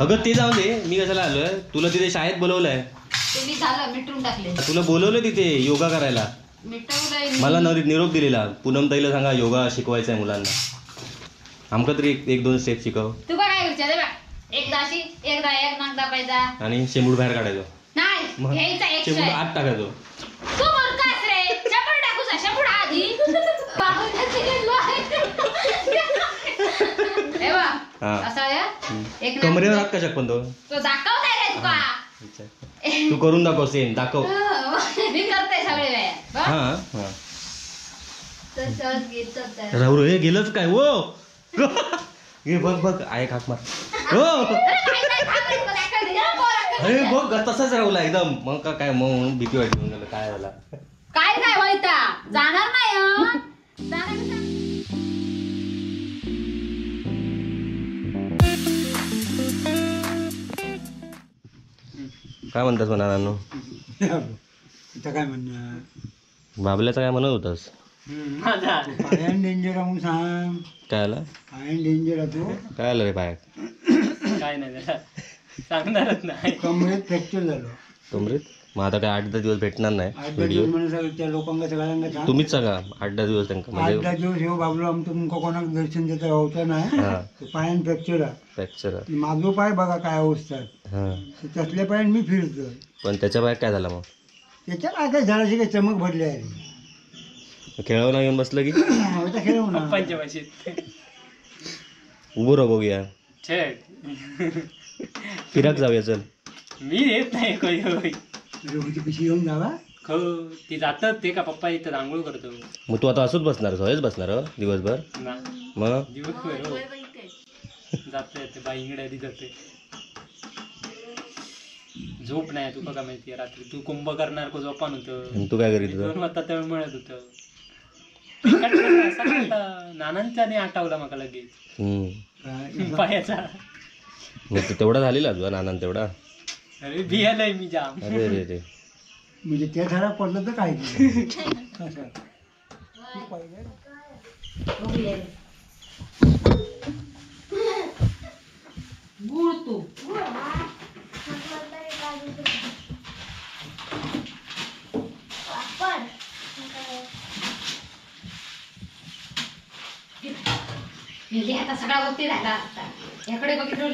अगं ते जाऊ दे, मी कशाला आलोय? तुला तिथे शाळेत बोलवलंय. तुम्ही झालं मिटून टाकले. तुला बोलवलं तिथे योगा करायला. मिटवलंय. मला निरोप दिलेला, पूनम ताईला सांगा योगा शिकवायचा आहे मुलांना. आमका तरी एक दोन स्टेप शिकव. तू काय विचार बा, एकदा अशी एकदा एक नाक दाबायचा आणि शेंबूड बाहेर काढायचो. नाही घ्यायचा एक शेंबूड आत टाकायचो. तू मूर्खास रे, शेंबूड टाकूसा, शेंबूड आधी हे बा असा एक कमरेवर हात कशाक पण तो दाखवताय रे तुका. तू करून दाखव, सेम दाखव. मी करते सगळे वेळ. हा हा तसंच घेत राहू हे गेलंच काय हो. हे बघ बघ आहे हाक मार हो. अरे बघ तसाच राहुला एकदम. मग का काय मग भीती वाटली म्हणलं काय झाला. काय काय व्हायता जाणार नाही. काय म्हणतास म्हणा नानू? काय म्हणणार बाबल्याचं काय म्हणत होतास? पायान डेंजर म्हणून सांग. काय आला? पायान डेंजर तू काय आलं रे पायात? काय नाही सांगणारच नाही. कमरेत फ्रॅक्चर झालं. कमरेत? मग आता काय 8-10 दिवस भेटणार नाही 8-10 व्हिडिओ? दिवस म्हणजे त्या लोकांना सगळ्यांना सांग. तुम्हीच सांगा 8-10 दिवस त्यांना. 8-10 दिवस येऊ बाबलो आमचं तुमका कोणाक दर्शन देता होतं नाही. हा पायान फ्रॅक्चर आहे. फ्रॅक्चर. माझो पाय बघा काय अवस्था आहे. हा त्यातल्या पायान मी फिरतो. पण त्याच्या पायात काय झालं मग? त्याच्या काय काय झाडाची काही चमक भरली आहे. खेळावं येऊन बसलं की आता खेळू ना. पप्पांच्या भाषेत उभं राह बघूया. छे फिराक जाऊया चल. मी येत नाही कोणी होई. रोगीची पिशी घेऊन जावा. खो ती जातात ते का पप्पा इथं आंघोळ करतो. मग तू आता असंच बसणार, सवयच बसणार दिवसभर? ना मग दिवसभर हो जाते ते बाईंकडे आधी जाते. झोप नाही तुका का माहिती रात्री तू कुंभ करणार को झोपान होतं. तू काय करीत 2 वाजता तळ मिळत होतं. नानांचा नाही आठवला मला लगेच पायाचा. मग तेवढा झालेला तुझा नाना तेवढा? अरे भियालय मी जाम. अरे रे रे. म्हणजे त्या झाडा पडलं तर काय गुळ तू आता सगळा वरती राहिला. याकडे बघितलं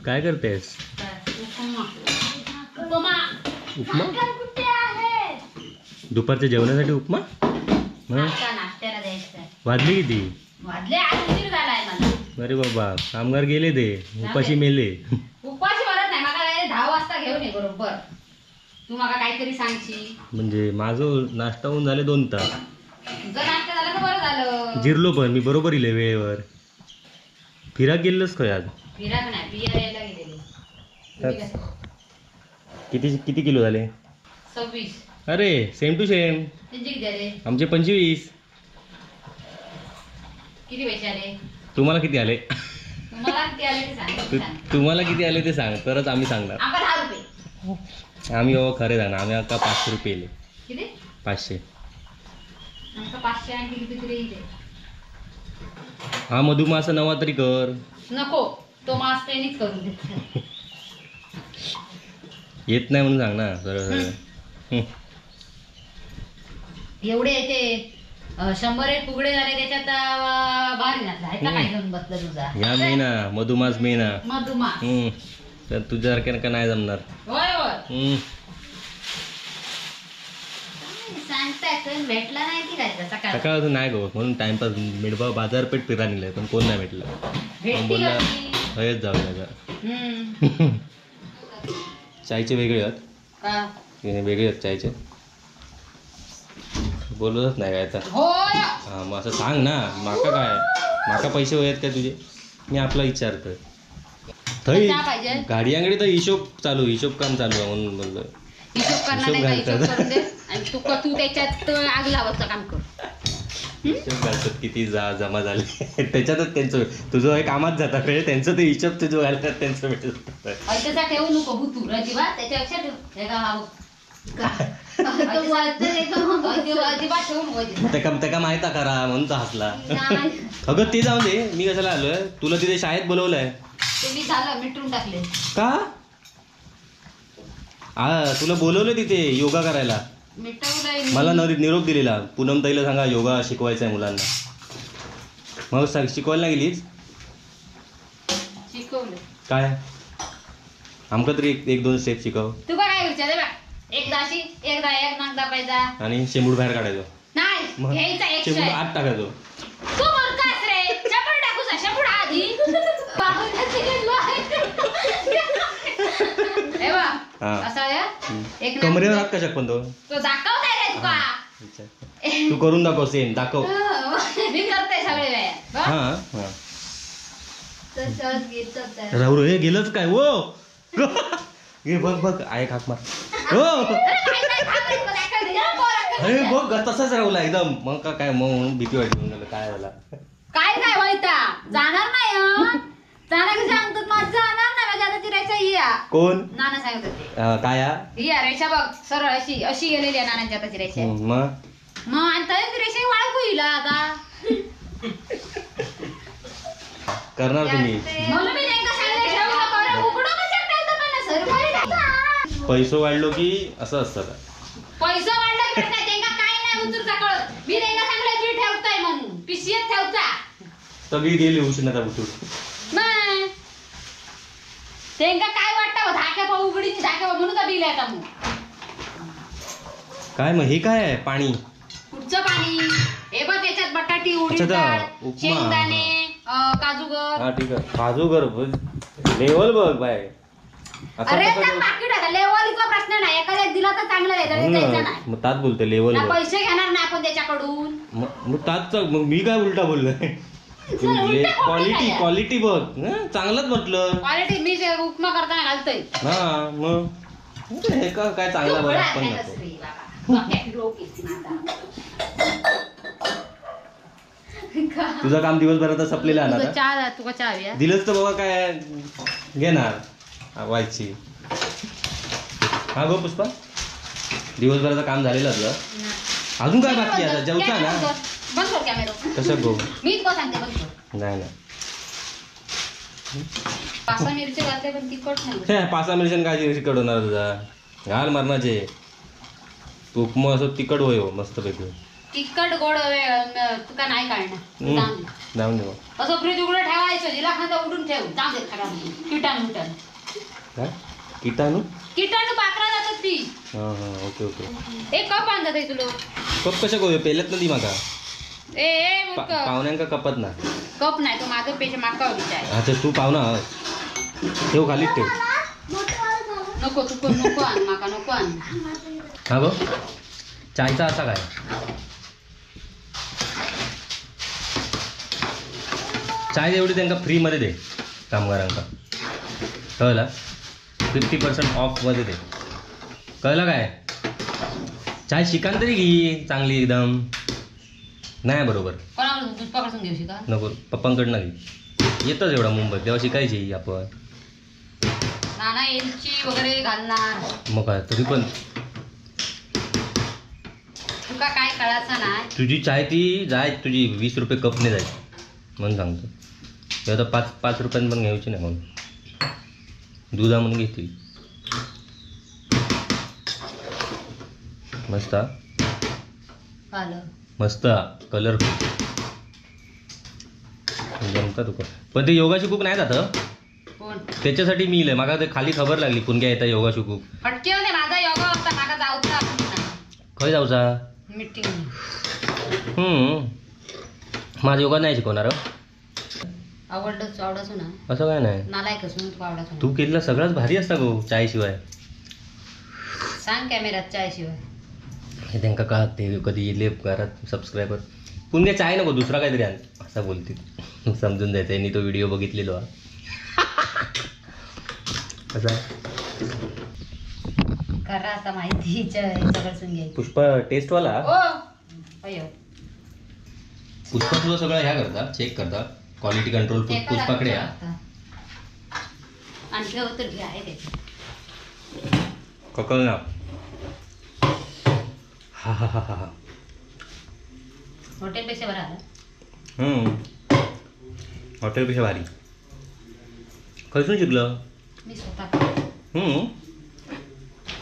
काय करतेस? उपमा. उपमा? दुपारच्या जेवणासाठी उपमा? नाश्त्याला द्यायचं. वाजली किती? वाजले 8 उशीर झालाय मला. अरे बाबा कामगार गेले ते उपाशी मेले. उपाशी भरत नाही मला काय 10 वाजता घेऊन ये बरोबर. तू मला काहीतरी सांगशी. म्हणजे माझं नाश्ता होऊन झाले 2 तास. जर नाश्ता झाला तर बरं झालं. जिरलो पण मी बरोबर इले वेळेवर. फिराक गेलंस काय आज? फिराक नाही बिया यायला गेलेली. किती किती किलो झाले? 26. अरे सेम टू सेम. त्यांची किती आले? आमचे 25. किती पैसे आले? तुम्हाला किती आले? तुम्हाला किती आले ते सांग. तुम्हाला किती आले ते सांग तरच आम्ही सांगणार. आम्हाला 10 रुपये. आम्ही बाबा खरे सांगणार. आम्ही आता 500 रुपये येले. किती? 500. आमचं 500 आणि किती तरी येते. हा मधुमासा नवा तरी कर. नको तो मास त्यांनीच करून दे. येत नाही म्हणून सांग ना सरळ. एवढे येते 100 फुगडे झाले त्याच्यात भारी नसला. ह्याचा काय घेऊन बसलं तुझा? ह्या महिना मधुमास महिना. मधुमास. तर तुझ्यासारख्या का नाही जमणार. होय होय सांगताय भेटला नाही की काय सकाळ सकाळ नाही गो म्हणून टाइमपास मिळवा बाजारपेठ फिरा निघलाय पण कोण नाही भेटलं. मग बोलला हयच जाऊया का. चायचे वेगळे आहेत वेगळे आहेत चायचे. बोलतच नाही काय तर. हा मग असं सांग ना. माका काय माका पैसे वयात काय तुझे? मी आपला विचारतोय. थंय गाडीयांकडे तर हिशोब काम चालू आहे म्हणून बोललो. हिशोब करणार नाही हिशोब करून दे आणि तू त्याच्यात आग लावायचं काम कर. हिशोब घालतात किती जमा झाले त्याच्यातच त्यांचं तुझं एक कामात जाता वेळ त्यांचं ते हिशोब तुझं घालतात त्यांचं भेटत. ठेवू नको भूतू अजिबात त्याच्यापेक्षा ठेव. अजिबात ठेवू नको. त्याका माहिता करा म्हणून तर हसला. अगं ते जाऊ दे, मी कशाला आलोय? तुला तिथे शाळेत बोलवलंय ते मी झालं मिटून टाकले का? तुला बोलवलं तिथे योगा करायला. मिटवलंय मला निरोप दिलेला, पूनम ताईला सांगा योगा शिकवायचा आहे मुलांना. मग शिकवायला गेलीच? शिकवलं काय आमका तरी एक दोन स्टेप शिकव. तू काय विचार बा, एकदा अशी एकदा एक नाक दाबायचा आणि शेंबूड बाहेर काढायचो. नाही मग घ्यायचा एक शेंबूड आत टाकायचो. तू म्हणतास रे शंभर टाकूचा शंभर आधी हे बा हा. असा एक कमरेवर हात कशाक पण तो दाखवताय रे तुका. तू करून दाखव, सेम दाखव. मी करते सगळे वेळा हा हा तसंच घेतच आहे. राहू हे गेलंच काय वो. घे बघ बघ आहे हाक मार. हो अरे बघ तसाच राहुला एकदम. मग का काय मग भीती वाटली मला काय झाला. काय नाही व्हायता जाणार नाही हं? जाणार की सांगतात माझं जाणार नाही माझ्या आता ती रेषा ही या. कोण नाना सांगत होते काय ही या रेषा बघ सरळ अशी अशी गेलेली आहे नानांच्या हाताची रेषा. मग आणि तरी ती रेषा वाळकू येईल आता. करणार तुम्ही. म्हणून मी त्यांना सांगितलं ठेवू नका रे, उघडू कसं ठेवतं मला सरळ. पैसो वाढलो की असं असतं. पैसा वाढला की नाही त्यांना काय नाही उतरता कळत. मी त्यांना सांगलं मी ठेवताय म्हणून पिशवीत ठेवता. सगळी गेली उष्णता उठून. नाही त्यांना काय वाटतं धाक्या पाहू उघडीची धाक्या पाहू म्हणून तर बिल आता मग काय मग हे काय आहे पाणी? कुठचं पाणी? हे बघ त्याच्यात बटाटी उडीद अच्छा, डाळ उपमा. शेंगदाणे काजूगर. हा ठीक आहे. काजूगर लेवल बघ बाय. अरे त्या पाकिट आहे लेवलचा प्रश्न नाही. एखाद्या दिला तर चांगलं द्यायचं नाही. मग तात बोलते लेवल. ना पैसे घेणार नाही आपण त्याच्याकडून. मग तात मग मी काय उलटा बोललोय. क्वालिटी बघ चांगलंच म्हटलं. क्वालिटी मी जे उपमा करताना घालतोय. हा मग हे काय चांगला बरं पण नको. तुझं काम दिवसभरात संपलेलं आहे ना. चहा तुका चहा हवी दिलंच तर बाबा काय घेणार व्हायची. हा गो पुष्पा दिवसभराचं काम झालेलं तुझं. अजून काय बाकी आता जेवचा ना. बंद कर कॅमेरा. कसं गो मी तुला सांगते बंद कर. नाही ना पासा मिरची घालते पण तिखट नाही. पासा मिरशन काय तिखट होणार तुझा. घाल मरणाचे. तू उपमा असं तिखट होय हो मस्त पैकी. तिखट गोड तुका नाही काढणार. जाऊन दे असं फ्रीज उघडं ठेवायचं. जिला खांदा उडून ठेव जाऊ दे खराब किटाणू काय किटाणू किटाणू पाकरा जातात ती. हा हा ओके ओके. एक कप आणतात आहे तुला. कप कशा गो पेल्यात ना ती माका ए मग पाहुण्यांका कपत ना. कप नाही तो माझं पेशे माका विचार. अच्छा तू पाहुणा ठेव खालीच ठेव. नको तू पण नको आण माका नको आण. हा गो चायचा असा काय चाय एवढी त्यांना फ्रीमध्ये दे कामगारांका. कळलं 50% ऑफमध्ये दे. कळलं काय. चाय शिकान तरी घे चांगली एकदम. नाही बरोबर कोणाकडून दूध पाकडून घेऊ का नको पप्पांकडनं घे. येतच एवढा मुंबईत तेव्हा शिकायची आपण. नाना एलची वगैरे घालणार. मग काय तरी पण तुका काय कळायचं नाही. तुझी चाय ती जाय तुझी 20 रुपये कपने जाय म्हणून सांगतो. तेव्हा तर 5 रुपयांनी पण घ्यायची नाही म्हणून. दुधा म्हणून घेतली मस्त. मस्त कलर जमता तुका. पण ते योगा शिकूक नाही जात. त्याच्यासाठी मी इलय माका ते खाली खबर लागली पुणग्या येता योगा शिकूक. फटके होते माझा योगा होता माका जाऊचा. खंय जाऊचा मीटिंग. माझा योगा नाही शिकवणार. आवडतो ना असं काय नाही. नालायकच म्हणून तू आवडतो. तू केलेला सगळ्याच भारी असता गो चायशिवाय. सांग कॅमेऱ्यात चायशिवाय. हे त्यांना कळत ते कधी येले घरात सबस्क्रायबर. पुण्या चाय नको दुसरा काहीतरी आण असं बोलतील. समजून जायचं यांनी तो व्हिडिओ बघितलेलो. कसा खरा आता माहिती घ्यायची. पुष्पा टेस्टवाला. अयो पुष्पा तुझं सगळं ह्या करता चेक करता क्वालिटी कंट्रोल पुष्पाकडे या. आणखी तर आहे त्याची ककल ना हा हा हा हा. हॉटेलपेक्षा बरं आलं. हॉटेलपेक्षा भारी. खयसून शिकलं? मी स्वतः.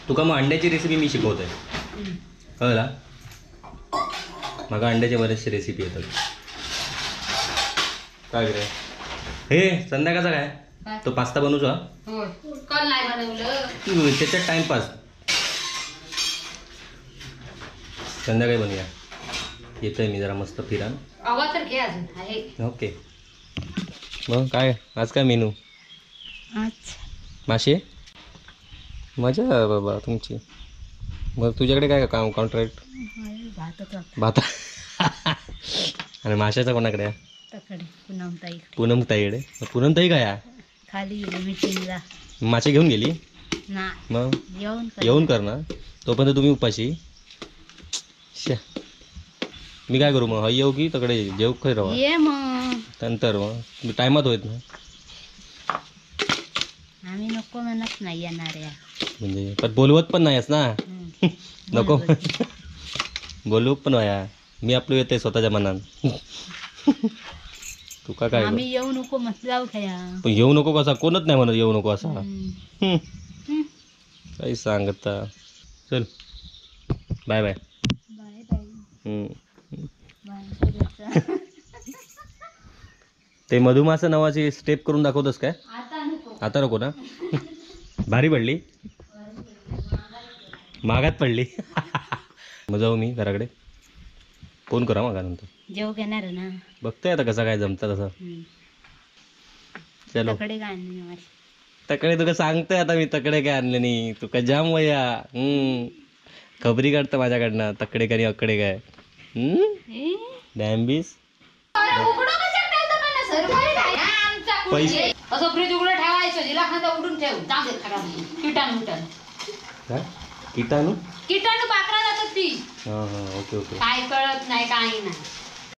तुका मग अंड्याची रेसिपी मी शिकवतोय. कळला? मग अंड्याच्या बरेचसे रेसिपी येतात. काय रे हे संध्याकाळचा काय तो पास्ता बनवूचा. होय कल नाही बनवलं त्याच्यात टाइमपास. संध्याकाळी बनूया. येतोय मी जरा मस्त फिरान. आवाज तर घे अजून आहे. ओके. मग काय आज काय मेनू? अच्छा मासे. मजा आहे बाबा तुमची. मग तुझ्याकडे काय काम कॉन्ट्रॅक्ट? भात. आणि माशाचा कोणाकडे आहे? तकडे पुनमताई. पूनमताईकडे. पूनमताई काय खाली गेली मीटिंगला. मासे घेऊन गेली ना मग येऊन कर ना. तोपर्यंत तुम्ही उपाशी. शे मी काय करू मग? येऊ की तकडे जेव खै राहा ये मग. नंतर मग टायमात होत ना. आम्ही नको म्हणत नाही येणाऱ्या. म्हणजे पण बोलवत पण नाहीस ना. नको बोलू पण वाया. मी आपलं येते स्वतःच्या मनान. तुका काय आम्ही येऊ नको मत जाऊ खया. पण येऊ नको कसा? कोणच नाही म्हणत येऊ नको असा. काही सांगता. चल bye bye. Bye bye. Bye. ते मधुमासा नावाची स्टेप करून दाखवतस काय? आता नको ना. भारी पडली. मागात पडली. मग जाऊ मी घराकडे. फोन करा मग नंतर. जेव घेणार ना. बघतोय आता कसं काय जमतं तसं. चलो तकडे काय आणले तकडे तुका सांगतोय आता मी. तकडे काय आणले नाही. तुका जाम वया. खबरी काढतं माझ्याकडनं. तकडे काय अकडे काय. डॅम्बिस. पैसे असं फ्रीज उघडं ठेवायचं. जिला खांदा उडून ठेव. चांगले खराब किटाणू काय किटाणू किटाणू पाकरा जातात ती. हां हां ओके ओके. काय कळत नाही काही नाही.